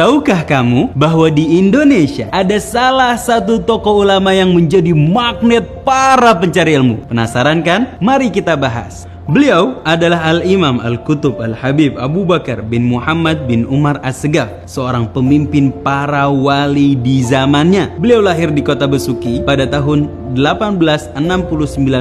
Tahukah kamu bahwa di Indonesia ada salah satu tokoh ulama yang menjadi magnet para pencari ilmu? Penasaran kan? Mari kita bahas. Beliau adalah Al-Imam Al-Qutub Al-Habib Abu Bakar bin Muhammad bin Umar As-Segaf, seorang pemimpin para wali di zamannya. Beliau lahir di kota Besuki pada tahun 1869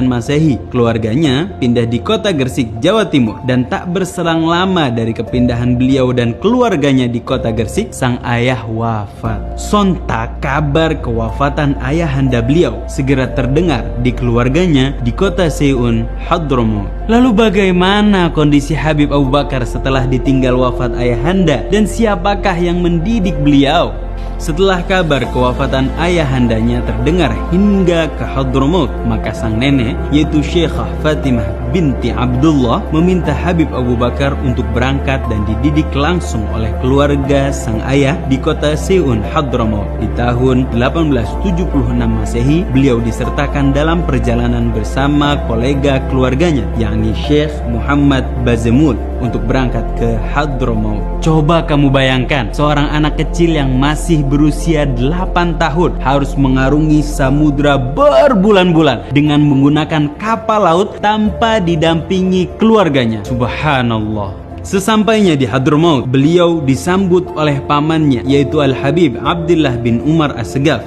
Masehi. Keluarganya pindah di kota Gresik, Jawa Timur, dan tak berselang lama dari kepindahan beliau dan keluarganya di kota Gresik, sang ayah wafat. Sontak kabar kewafatan ayahanda beliau segera terdengar di keluarganya di kota Seun, Hadramaut. Lalu bagaimana kondisi Habib Abu Bakar setelah ditinggal wafat ayahanda, dan siapakah yang mendidik beliau? Setelah kabar kewafatan ayahandanya terdengar hingga ke Hadramaut, maka sang nenek, yaitu Syekhah Fatimah binti Abdullah, meminta Habib Abu Bakar untuk berangkat dan dididik langsung oleh keluarga sang ayah di kota Seun, Hadramaut. Di tahun 1876 Masehi, beliau disertakan dalam perjalanan bersama kolega keluarganya, yakni Syekh Muhammad Bazemul, untuk berangkat ke Hadramaut. Coba kamu bayangkan, seorang anak kecil yang masih berusia 8 tahun harus mengarungi samudra berbulan-bulan dengan menggunakan kapal laut tanpa didampingi keluarganya. Subhanallah. Sesampainya di Hadramaut, beliau disambut oleh pamannya, yaitu Al-Habib Abdullah bin Umar As-Segaf.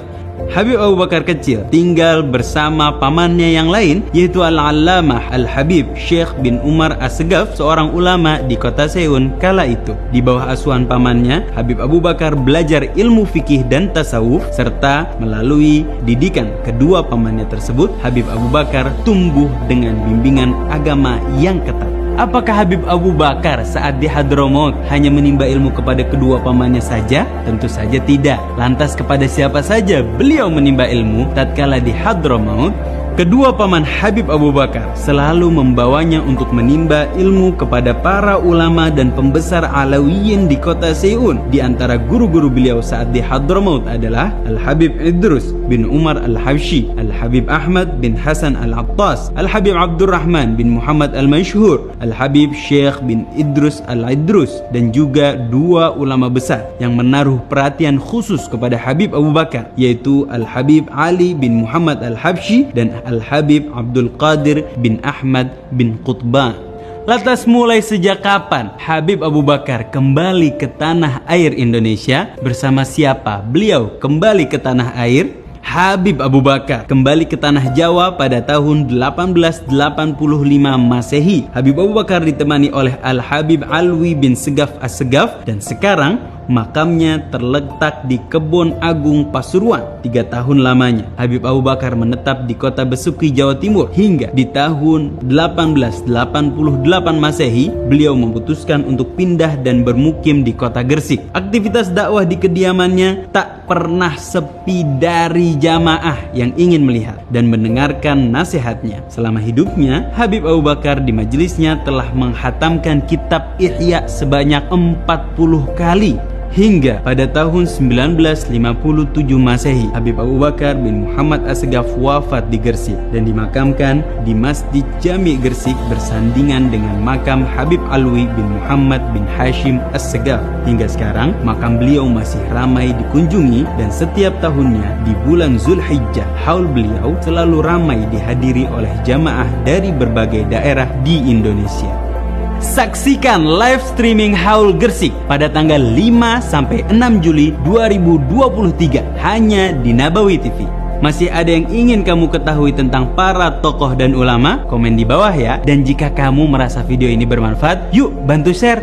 Habib Abu Bakar kecil tinggal bersama pamannya yang lain, yaitu Al-Allamah Al-Habib Syekh bin Umar As-Segaf, seorang ulama di kota Seun kala itu. Di bawah asuhan pamannya, Habib Abu Bakar belajar ilmu fikih dan tasawuf, serta melalui didikan kedua pamannya tersebut, Habib Abu Bakar tumbuh dengan bimbingan agama yang ketat. Apakah Habib Abu Bakar saat di Hadramaut hanya menimba ilmu kepada kedua pamannya saja? Tentu saja tidak. Lantas kepada siapa saja beliau menimba ilmu tatkala di Hadramaut? Kedua paman Habib Abu Bakar selalu membawanya untuk menimba ilmu kepada para ulama dan pembesar Alawiyin di kota Seun. Di antara guru-guru beliau saat di Hadramaut adalah Al-Habib Idrus bin Umar Al-Habsyi, Al-Habib Ahmad bin Hasan Al-Attas, Al-Habib Abdurrahman bin Muhammad Al-Masyhur, Al-Habib Syekh bin Idrus Al-Idrus, dan juga dua ulama besar yang menaruh perhatian khusus kepada Habib Abu Bakar, yaitu Al-Habib Ali bin Muhammad Al-Habsyi dan Al-Habib Abdul Qadir bin Ahmad bin Qutban. Lantas mulai sejak kapan Habib Abu Bakar kembali ke tanah air Indonesia? Bersama siapa beliau kembali ke tanah air? Habib Abu Bakar kembali ke tanah Jawa pada tahun 1885 Masehi. Habib Abu Bakar ditemani oleh Al-Habib Alwi bin Segaf As-Segaf, dan sekarang makamnya terletak di Kebon Agung Pasuruan. 3 tahun lamanya Habib Abu Bakar menetap di kota Besuki, Jawa Timur, hingga di tahun 1888 Masehi beliau memutuskan untuk pindah dan bermukim di kota Gresik. Aktivitas dakwah di kediamannya tak pernah sepi dari jamaah yang ingin melihat dan mendengarkan nasihatnya. Selama hidupnya, Habib Abu Bakar di majelisnya telah menghatamkan kitab Ihya sebanyak 40 kali. Hingga pada tahun 1957 Masehi, Habib Abu Bakar bin Muhammad As-Segaf wafat di Gresik dan dimakamkan di Masjid Jami Gresik bersandingan dengan makam Habib Alwi bin Muhammad bin Hashim As-Segaf. Hingga sekarang, makam beliau masih ramai dikunjungi, dan setiap tahunnya di bulan Zulhijjah, haul beliau selalu ramai dihadiri oleh jamaah dari berbagai daerah di Indonesia. Saksikan live streaming Haul Gresik pada tanggal 5-6 Juli 2023 hanya di Nabawi TV. Masih ada yang ingin kamu ketahui tentang para tokoh dan ulama? Komen di bawah ya. Dan jika kamu merasa video ini bermanfaat, yuk bantu share.